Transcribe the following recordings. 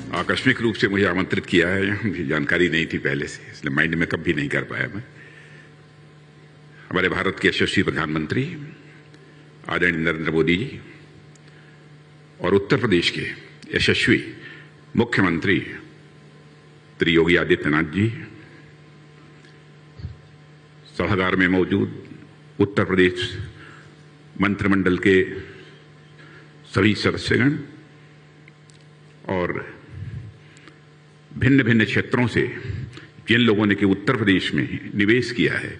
आकस्मिक रूप से मुझे आमंत्रित किया है, मुझे जानकारी नहीं थी पहले से, इसलिए माइंड में कभी नहीं कर पाया मैं। हमारे भारत के यशस्वी प्रधानमंत्री आदरणीय नरेंद्र मोदी जी और उत्तर प्रदेश के यशस्वी मुख्यमंत्री श्री योगी आदित्यनाथ जी, सभागार में मौजूद उत्तर प्रदेश मंत्रिमंडल के सभी सदस्यगण और भिन्न भिन्न क्षेत्रों से जिन लोगों ने कि उत्तर प्रदेश में निवेश किया है,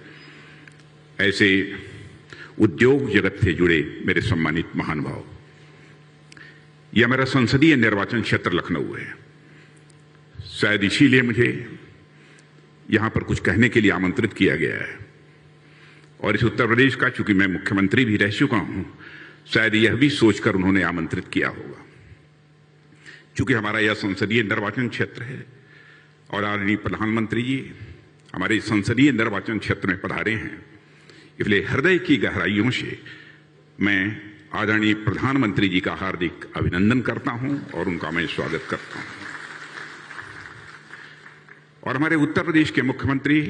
ऐसे उद्योग जगत से जुड़े मेरे सम्मानित महानुभाव। यह मेरा संसदीय निर्वाचन क्षेत्र लखनऊ है। शायद इसीलिए मुझे यहां पर कुछ कहने के लिए आमंत्रित किया गया है। और इस उत्तर प्रदेश का, चूंकि मैं मुख्यमंत्री भी रह चुका हूं, शायद यह भी सोचकर उन्होंने आमंत्रित किया होगा। चूंकि हमारा यह संसदीय निर्वाचन क्षेत्र है और आदरणीय प्रधानमंत्री जी हमारे संसदीय निर्वाचन क्षेत्र में पधारे हैं, इसलिए हृदय की गहराइयों से मैं आदरणीय प्रधानमंत्री जी का हार्दिक अभिनंदन करता हूं और उनका मैं स्वागत करता हूं। और हमारे उत्तर प्रदेश के मुख्यमंत्री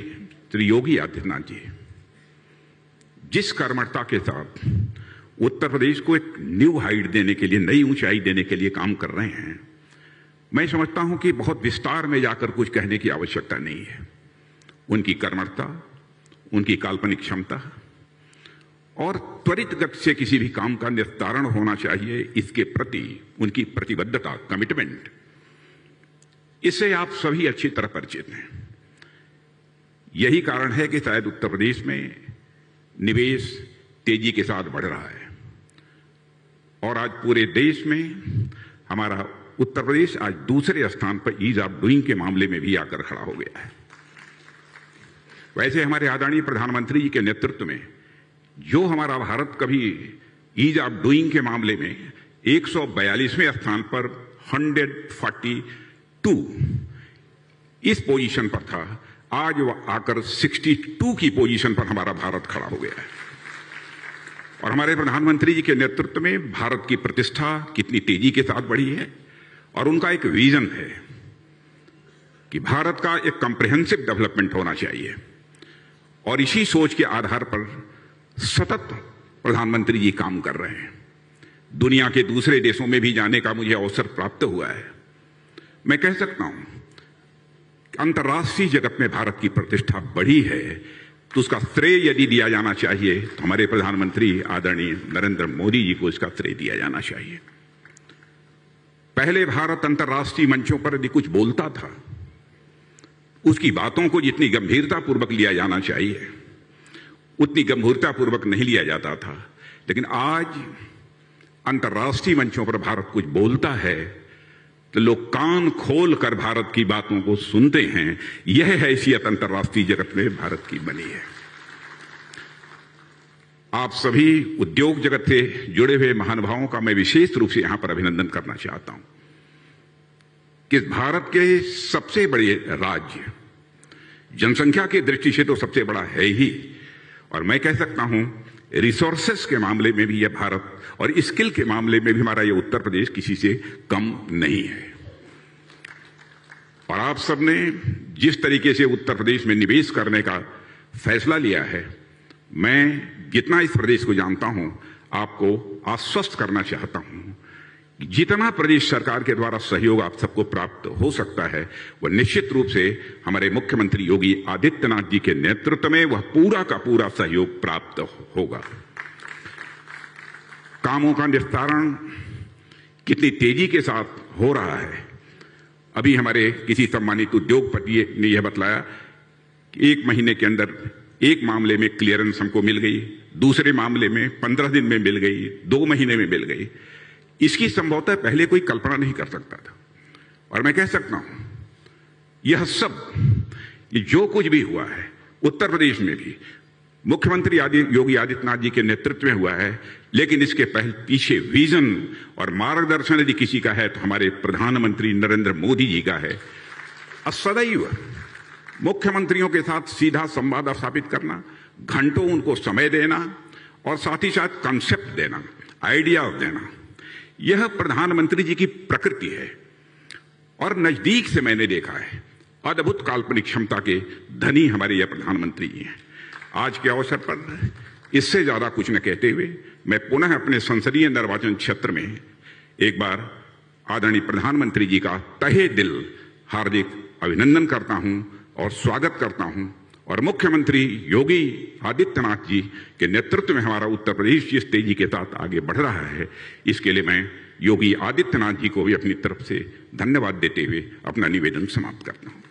श्री योगी आदित्यनाथ जी जिस कर्मठता के साथ उत्तर प्रदेश को एक न्यू हाइट देने के लिए, नई ऊंचाई देने के लिए काम कर रहे हैं, मैं समझता हूं कि बहुत विस्तार में जाकर कुछ कहने की आवश्यकता नहीं है। उनकी कर्मठता, उनकी काल्पनिक क्षमता और त्वरित गति से किसी भी काम का निस्तारण होना चाहिए, इसके प्रति उनकी प्रतिबद्धता, कमिटमेंट, इससे आप सभी अच्छी तरह परिचित हैं। यही कारण है कि शायद उत्तर प्रदेश में निवेश तेजी के साथ बढ़ रहा है और आज पूरे देश में हमारा उत्तर प्रदेश आज दूसरे स्थान पर ईज ऑफ डूइंग के मामले में भी आकर खड़ा हो गया है। वैसे हमारे आदरणीय प्रधानमंत्री जी के नेतृत्व में जो हमारा भारत कभी ईज ऑफ डूइंग के मामले में 142वें स्थान पर 142 इस पोजीशन पर था, आज वह आकर 62 की पोजीशन पर हमारा भारत खड़ा हो गया है। और हमारे प्रधानमंत्री जी के नेतृत्व में भारत की प्रतिष्ठा कितनी तेजी के साथ बढ़ी है और उनका एक विजन है कि भारत का एक कॉम्प्रिहेंसिव डेवलपमेंट होना चाहिए। और इसी सोच के आधार पर सतत प्रधानमंत्री जी काम कर रहे हैं। दुनिया के दूसरे देशों में भी जाने का मुझे अवसर प्राप्त हुआ है। मैं कह सकता हूं कि अंतर्राष्ट्रीय जगत में भारत की प्रतिष्ठा बढ़ी है, तो उसका श्रेय यदि दिया जाना चाहिए तो हमारे प्रधानमंत्री आदरणीय नरेंद्र मोदी जी को इसका श्रेय दिया जाना चाहिए। पहले भारत अंतर्राष्ट्रीय मंचों पर यदि कुछ बोलता था, उसकी बातों को जितनी गंभीरतापूर्वक लिया जाना चाहिए उतनी गंभीरतापूर्वक नहीं लिया जाता था। लेकिन आज अंतर्राष्ट्रीय मंचों पर भारत कुछ बोलता है तो लोग कान खोल कर भारत की बातों को सुनते हैं। यह हैसियत अंतर्राष्ट्रीय जगत में भारत की बनी है। आप सभी उद्योग जगत से जुड़े हुए महानुभावों का मैं विशेष रूप से यहां पर अभिनंदन करना चाहता हूं कि भारत के सबसे बड़े राज्य, जनसंख्या की दृष्टि से तो सबसे बड़ा है ही, और मैं कह सकता हूं रिसोर्सेस के मामले में भी यह भारत और स्किल के मामले में भी हमारा यह उत्तर प्रदेश किसी से कम नहीं है। और आप सबने जिस तरीके से उत्तर प्रदेश में निवेश करने का फैसला लिया है, मैं जितना इस प्रदेश को जानता हूं आपको आश्वस्त करना चाहता हूं कि जितना प्रदेश सरकार के द्वारा सहयोग आप सबको प्राप्त हो सकता है, वह निश्चित रूप से हमारे मुख्यमंत्री योगी आदित्यनाथ जी के नेतृत्व में वह पूरा का पूरा सहयोग प्राप्त होगा। कामों का निस्तारण कितनी तेजी के साथ हो रहा है। अभी हमारे किसी सम्मानित उद्योगपति ने यह बतलाया कि 1 महीने के अंदर एक मामले में क्लियरेंस हमको मिल गई, दूसरे मामले में 15 दिन में मिल गई, 2 महीने में मिल गई। इसकी संभवतः पहले कोई कल्पना नहीं कर सकता था। और मैं कह सकता हूं यह सब, ये जो कुछ भी हुआ है उत्तर प्रदेश में भी मुख्यमंत्री योगी आदित्यनाथ जी के नेतृत्व में हुआ है, लेकिन इसके पीछे विजन और मार्गदर्शन यदि किसी का है तो हमारे प्रधानमंत्री नरेंद्र मोदी जी का है। सदैव मुख्यमंत्रियों के साथ सीधा संवाद स्थापित करना, घंटों उनको समय देना और साथ ही साथ कंसेप्ट देना, आइडिया देना, यह प्रधानमंत्री जी की प्रकृति है। और नजदीक से मैंने देखा है। अद्भुत काल्पनिक क्षमता के धनी हमारे यह प्रधानमंत्री जी हैं। आज के अवसर पर इससे ज्यादा कुछ न कहते हुए मैं पुनः अपने संसदीय निर्वाचन क्षेत्र में एक बार आदरणीय प्रधानमंत्री जी का तहे दिल हार्दिक अभिनंदन करता हूं और स्वागत करता हूं। और मुख्यमंत्री योगी आदित्यनाथ जी के नेतृत्व में हमारा उत्तर प्रदेश जिस तेजी के साथ आगे बढ़ रहा है, इसके लिए मैं योगी आदित्यनाथ जी को भी अपनी तरफ से धन्यवाद देते हुए अपना निवेदन समाप्त करता हूं।